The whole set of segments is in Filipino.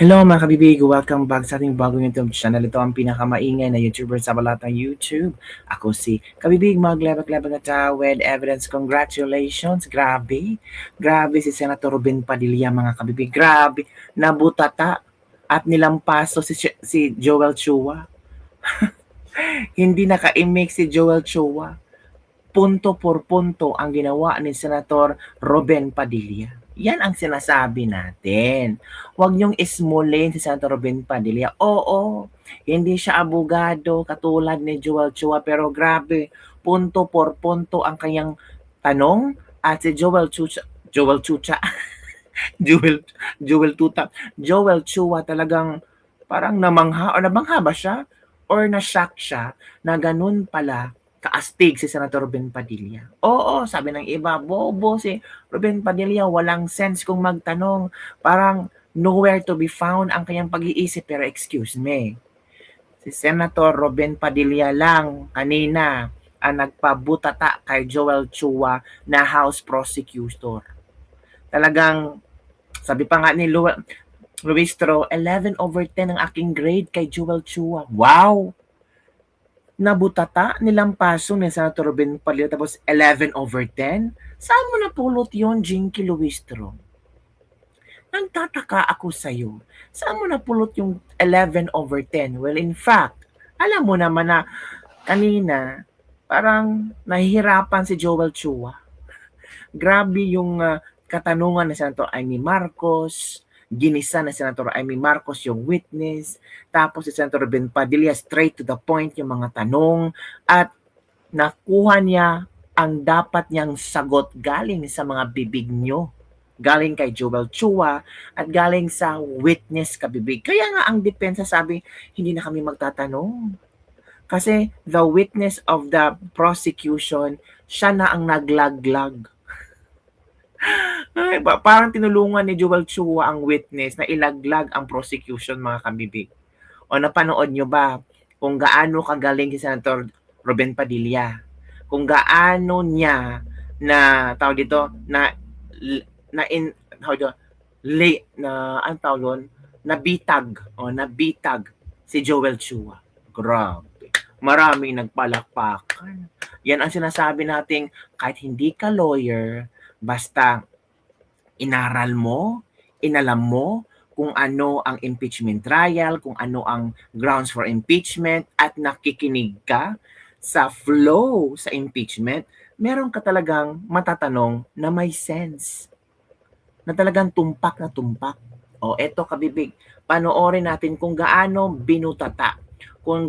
Hello mga kabibig! Welcome back sa ating bagong YouTube channel. Ito ang pinakamaingay na YouTuber sa balat ng YouTube. Ako si Kabibig, maglebak-lebak at with evidence. Congratulations! Grabe! Grabe si Senator Ruben Padilla mga kabibig. Grabe! Nabutata at nilampaso si Joel Chua. Hindi naka-imik si Joel Chua. Punto por punto ang ginawa ni Senator Ruben Padilla. Yan ang sinasabi natin. Huwag niyong ismulin si Senator Ruben Padilla. Oo, hindi siya abogado katulad ni Joel Chua, pero grabe, punto por punto ang kanyang tanong at si Joel Chua, Joel Chua talagang parang nabangha ba siya or na-shock siya na ganun pala kaastig si Senator Ruben Padilla. Oo, sabi ng iba, bobo si Ruben Padilla, walang sense kung magtanong. Parang nowhere to be found ang kanyang pag-iisip. Pero excuse me, si Senator Ruben Padilla lang kanina ang nagpabutata kay Joel Chua na House Prosecutor. Talagang, sabi pa nga ni Luistro, 11/10 ang aking grade kay Joel Chua. Wow! Nabutata, nilampaso ni Senator Ruben Padilla tapos 11/10? Saan mo napulot yon, Jinky Luistro? Nagtataka ako sa'yo. Saan mo napulot yung 11/10? Well, in fact, alam mo naman na kanina, parang nahihirapan si Joel Chua. Grabe yung katanungan ni Senator Amy Marcos, ginisa na Senator Amy Marcos yung witness, tapos si Senator Ruben Padilla straight to the point yung mga tanong at nakuha niya ang dapat niyang sagot galing sa mga bibig nyo. Galing kay Joel Chua at galing sa witness kabibig. Kaya nga ang depensa sabi, hindi na kami magtatanong. Kasi the witness of the prosecution, siya na ang naglaglag. Ay, parang tinulungan ni Joel Chua ang witness na ilaglag ang prosecution mga kabibig. O napanood nyo ba kung gaano kagaling si Senator Ruben Padilla? Kung gaano niya na tawag dito nabitag si Joel Chua. Grabe. Maraming nagpalakpakan. Yan ang sinasabi nating kahit hindi ka lawyer, basta inaral mo, inalam mo kung ano ang impeachment trial, kung ano ang grounds for impeachment, at nakikinig ka sa flow sa impeachment, meron ka talagang matatanong na may sense. Na talagang tumpak na tumpak. O eto kabibig, panoorin natin kung gaano binutata, kung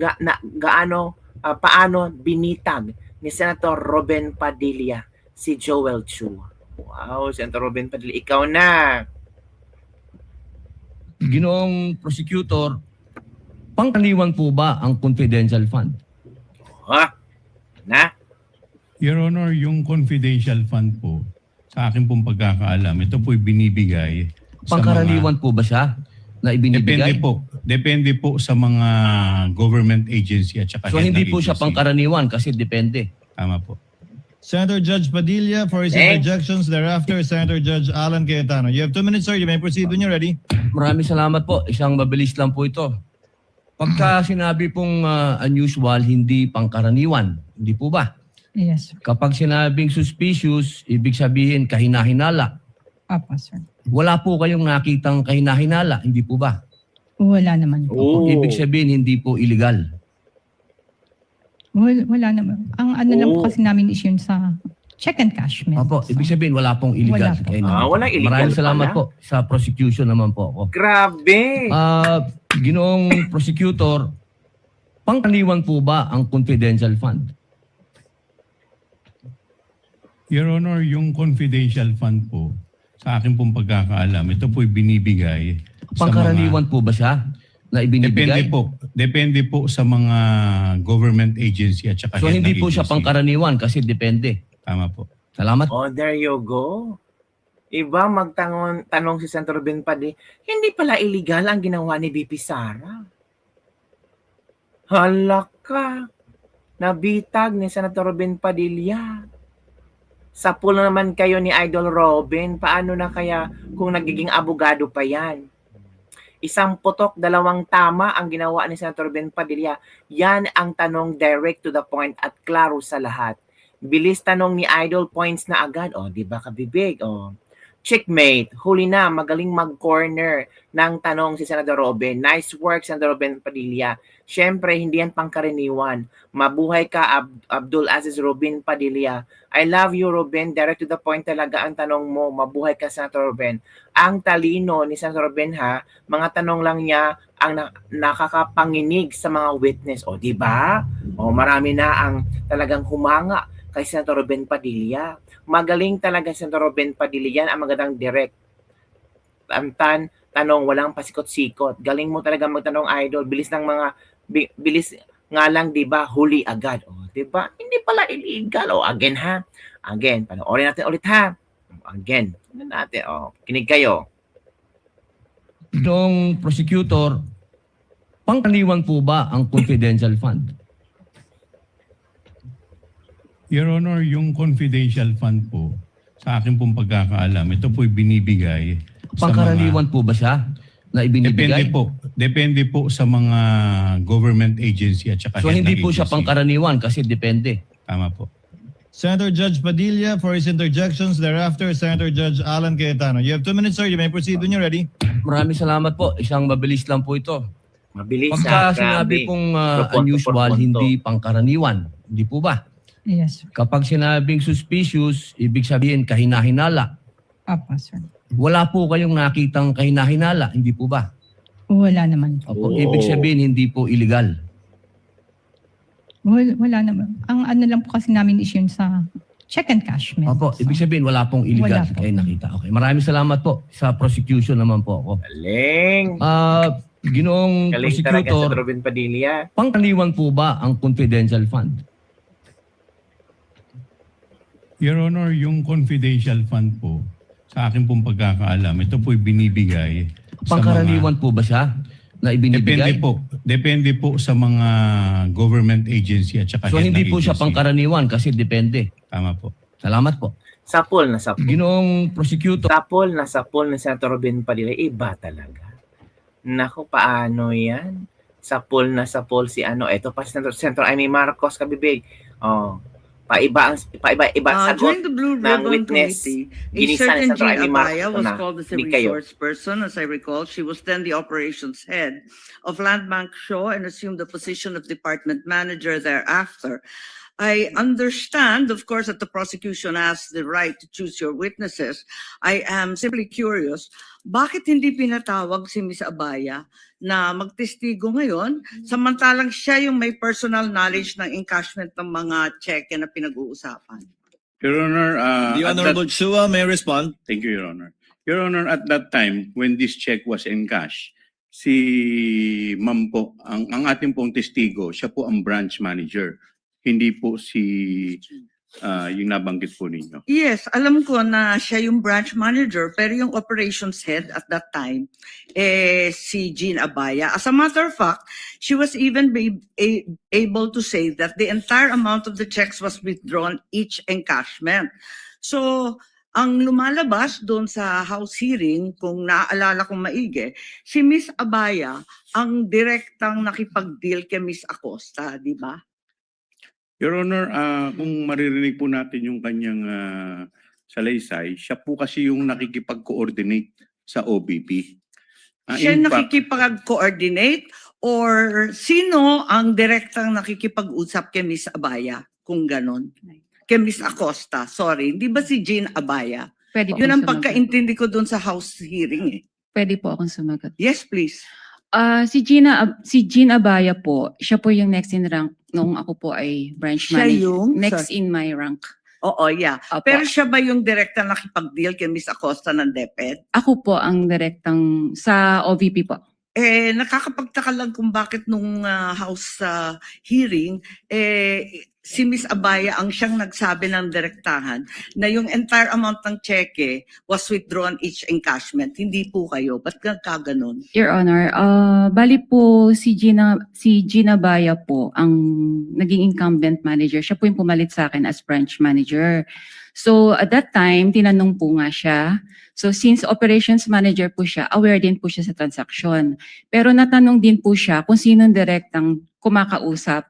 paano binitag ni Senator Ruben Padilla si Joel Chua. Wow, Senator Ruben Padilla, ikaw na. Ginoong prosecutor, pangkaraniwan po ba ang confidential fund? Ha? Na? Your Honor, yung confidential fund po, sa akin pong pagkakaalam, ito po'y binibigay Pangkaraniwan po ba siya na ibinibigay? Depende po sa mga government agency at saka So head hindi ng po siya agency. pangkaraniwan kasi depende. Tama po. Senator Judge Padilla for his Next. interjections. Thereafter, Senator Judge Alan Cayetano. You have 2 minutes, sir. You may proceed when you're ready. Maraming salamat po. Isang mabilis lang po ito. Pagka sinabi pong unusual, hindi pangkaraniwan. Hindi po ba? Yes, sir. Kapag sinabing suspicious, ibig sabihin kahinahinala. Opo, sir. Wala po kayong nakitang kahinahinala. Hindi po ba? Wala naman po. Oh. Ibig sabihin hindi po illegal. Wala naman. Ang ano lang Oh. po kasi namin is yun sa check and cash method. Opo, ibig sabihin wala pong illegal. Wala po. Walang illegal Maraming salamat pala. po. Sa prosecution naman po ako. Grabe. Ginoong prosecutor, pangkaraniwan po ba ang confidential fund? Your Honor, yung confidential fund po, sa akin pong pagkakaalam, ito po'y binibigay Pangkaraniwan po ba siya na ibinibigay? Depende po sa mga government agency at saka So head hindi ng po siya agency. pangkaraniwan kasi depende. Tama po. Salamat. Oh, there you go. Iba tanong si Senator Ruben Padilla, hindi pala illegal ang ginawa ni BP Sara. Hala ka. Nabitag ni Senator Ruben Padilla. Sa pool naman kayo ni Idol Robin, paano na kaya kung nagiging abogado pa yan? Isang putok, dalawang tama ang ginawa ni Senator Ben Padilla. Yan ang tanong direct to the point at klaro sa lahat. Bilis tanong ni Idol, points na agad. O, di ba kabibig? O, checkmate. Huli na, magaling mag-corner ng tanong si Senator Robin. Nice work, Senator Ben Padilla. Siyempre, hindi yan pangkaraniwan. Mabuhay ka, Abdul Aziz Robin Padilla. I love you, Robin. Direct to the point talaga ang tanong mo. Mabuhay ka, Senator Robin. Ang talino ni Senator Robin, ha? Mga tanong lang niya ang nakakapanginig sa mga witness. O, di ba? O, marami na ang talagang humanga kay Senator Robin Padilla. Magaling talaga si Senator Robin Padilla. Yan ang magandang direct. Tanong, walang pasikot-sikot. Galing mo talaga magtanong, Idol. Bilis nga lang, di ba? Huli agad. O, di ba? Hindi pala illegal. O, again, ha? Again, panoorin natin ulit, ha? Again. Natin, o, kinig kayo. Itong prosecutor, pangkaraniwan po ba ang confidential fund? Your Honor, yung confidential fund po, sa akin pong pagkakaalam, ito po'y binibigay sa Pangkaraniwan po ba siya na ibinibigay? Depende po sa mga government agency at saka So head hindi ng po siya agency. pangkaraniwan kasi depende. Tama po. Senator Judge Padilla for his interjections. Thereafter, Senator Judge Alan Cayetano. You have 2 minutes, sir. You may proceed when you're ready. Maraming salamat po. Isang mabilis lang po ito. Mabilis, Pagka ha? sinabi Grabe. pong Proponto, unusual, proponto. hindi pangkaraniwan. Hindi po ba? Yes, sir. Kapag sinabing suspicious, ibig sabihin kahinahinala. Opo, sir. Wala po kayong nakitang kahinahinala. Hindi po ba? Wala naman. Opo, Oo. ibig sabihin hindi po illegal. Wala naman. Ang ano lang po kasi namin is yun sa check and cash method. Opo, ibig sabihin wala pong illegal. Wala po. Kayo nakita. Okay. Maraming salamat po. Sa prosecution naman po ako. Galing. Ginoong Galing talaga prosecutor, sa Robin Padilla. pangkaraniwan po ba ang confidential fund? Your Honor, yung confidential fund po, sa akin pong pagkakaalam, ito po'y binibigay sa Pangkaraniwan po ba siya na ibinibigay? Depende po sa mga government agency at saka So head hindi ng po siya agency. pangkaraniwan kasi depende. Tama po. Salamat po. Sapol na sapol. Ginoong prosecutor, Sapol na sapol ni Senator Robin Padilla. Iba talaga. Naku, paano yan? Sapol na sapol si ano. Ito pa si Senator Amy Marcos, kabibig. Oh, paiba sagot. During the Blue ng Ribbon witness, Committee, a ginisa ni certain Senator Jean Amy Marcos Abaya was na. called as a Hindi kayo. resource person. As I recall, she was then the operations head of Land Bank Shaw and assumed the position of department manager thereafter. I understand, of course, that the prosecution has the right to choose your witnesses. I am simply curious, bakit hindi pinatawag si Ms. Abaya na magtestigo ngayon, samantalang siya yung may personal knowledge ng encashment ng mga cheque na pinag-uusapan? Your Honor, The at Honorable Chua may respond. thank you, Your Honor. Your Honor, at that time, when this check was in cash, si Ma'am po, ang ating pong testigo, siya po ang branch manager. Hindi po si yung nabanggit po ninyo. Yes, alam ko na siya yung branch manager, pero yung operations head at that time, si Jean Abaya. As a matter of fact, she was even able to say that the entire amount of the checks was withdrawn each encashment. So, ang lumalabas doon sa House hearing, kung naaalala kong maigi, si Miss Abaya ang direktang nakipag-deal kay Miss Acosta, di ba? Your Honor, kung maririnig po natin yung kanyang salaysay, siya po kasi yung nakikipag-coordinate sa OBP. Siya In fact, nakikipag-coordinate or sino ang direktang nakikipag-usap kay Miss Abaya kung ganon? Kay Miss Acosta, sorry. Hindi ba si Jean Abaya? Pwede po Yun ang sumagot. pagkaintindi ko doon sa House hearing eh. Pwede po akong sumagot. Yes, please. Si Jean Abaya po, siya po yung next in rank nung ako po ay branch Siya manager. yung? Next in my rank. Oo, yeah. Opo. Pero siya ba yung direktang nakipag-deal kay Miss Acosta ng DepEd? Ako po ang direktang sa OVP po. Nakakapagtaka lang kung bakit nung House hearing, si Miss Abaya ang siyang nagsabi ng direktahan na yung entire amount ng cheque was withdrawn each encashment. Hindi po kayo. Ba't kaganon? Your Honor, bali po si Jean Abaya po ang naging incumbent manager. Siya po yung pumalit sa akin as branch manager. So at that time, tinanong po nga siya. So since operations manager po siya, aware din po siya sa transaction. Pero natanong din po siya kung sinong direktang kumakausap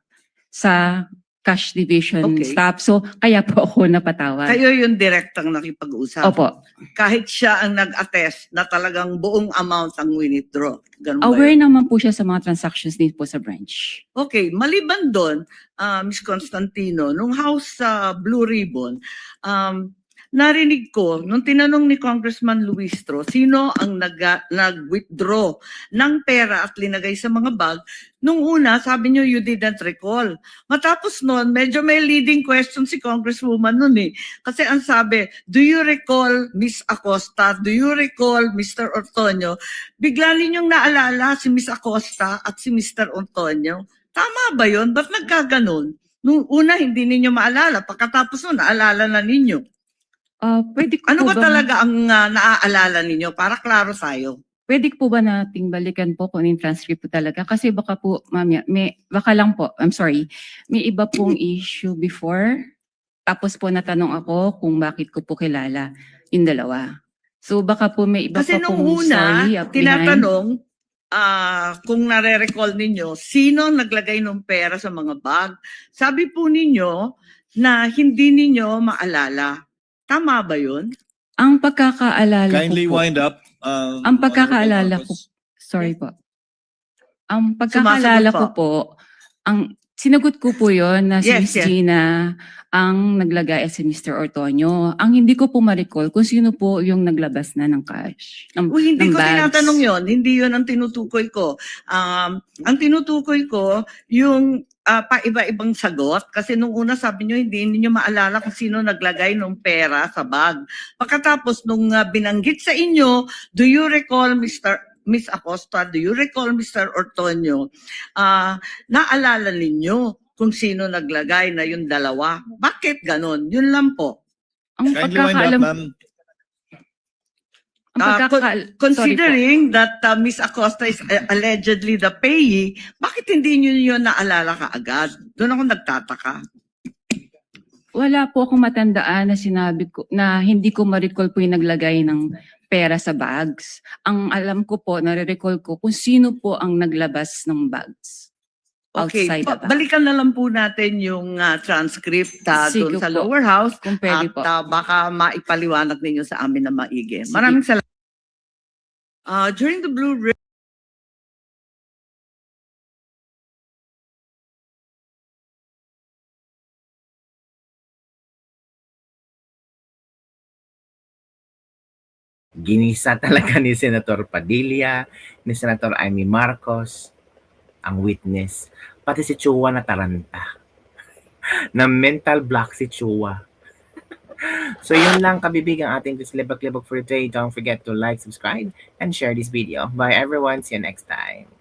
sa cash division Okay. staff. So kaya po ako napatawag. Kayo yung direktang nakipag-usap. Opo. Kahit siya ang nag-attest na talagang buong amount ang withdraw. Ganun ba Aware yun? naman po siya sa mga transactions din po sa branch. Okay, maliban doon, Ms. Constantino, nung House Blue Ribbon, narinig ko, nung tinanong ni Congressman Luistro, sino ang nag-withdraw ng pera at linagay sa mga bag, nung una, sabi niyo, you didn't recall. Matapos noon, medyo may leading question si Congresswoman noon eh. Kasi ang sabi, do you recall Miss Acosta? Do you recall Mr. Ortonio? Bigla ninyong naalala si Miss Acosta at si Mr. Ortonio. Tama ba yun? Ba't nagkaganon? Nung una, hindi ninyo maalala. Pagkatapos noon, naalala na ninyo. Pwede ko Ano po ba talaga ang naaalala ninyo? Para klaro tayo. Pwede po ba nating balikan po kung yung transcript po talaga? Kasi baka po, mamaya, baka lang po, I'm sorry, may iba pong issue before. Tapos po natanong ako kung bakit ko po kilala yung dalawa. So baka po may iba Kasi pa nung pong una, story up behind. tinatanong kung nare-recall ninyo, sino ang naglagay ng pera sa mga bag? Sabi po ninyo na hindi ninyo maalala. Tama ba yun? Ang pagkakaalala Kindly ko po, wind up. ang pagkakaalala ko, sorry po. Ang pagkakaalala Sumasagot ko po, ang sinagot ko po yon na si Yes, Miss yes. Gina ang naglagay at si Mr. Ortonio. Ang hindi ko po ma-recall kung sino po yung naglabas na ng cash. Uy, hindi ng ko bags. tinatanong yon. Hindi yon ang tinutukoy ko. Ang tinutukoy ko, yung pa-iba-ibang sagot. Kasi nung una sabi nyo, hindi ninyo maalala kung sino naglagay ng pera sa bag. Pagkatapos nung binanggit sa inyo, do you recall Miss Acosta, do you recall Mr. Ortonio? Naalala ninyo kung sino naglagay na yung dalawa. Bakit ganon? Yun lang po. Ang Kindly wind up, pagkakaalam, ma'am. ang pagkakaal, sorry po. Considering that Miss Acosta is allegedly the payee, bakit hindi nyo yun naalala kaagad? Doon ako nagtataka. Wala po akong matandaan na sinabi ko na hindi ko ma-recall po yung naglagay ng pera sa bags. Ang alam ko po, nare-recall ko kung sino po ang naglabas ng bags. Okay, Outside the bag. balikan na lang po natin yung transcript Sige doon sa po. lower house Kung pwede at po. baka maipaliwanag ninyo sa amin na maigi. Sige. Maraming salamat. During the Blue Ribbon, Ginisa talaga ni Senator Padilla, ni Senator Amy Marcos, ang witness. Pati si Chua nataranta. Na mental block si Chua. So yun lang kabibigang ating Libak-Libak for today. Don't forget to like, subscribe, and share this video. Bye everyone. See you next time.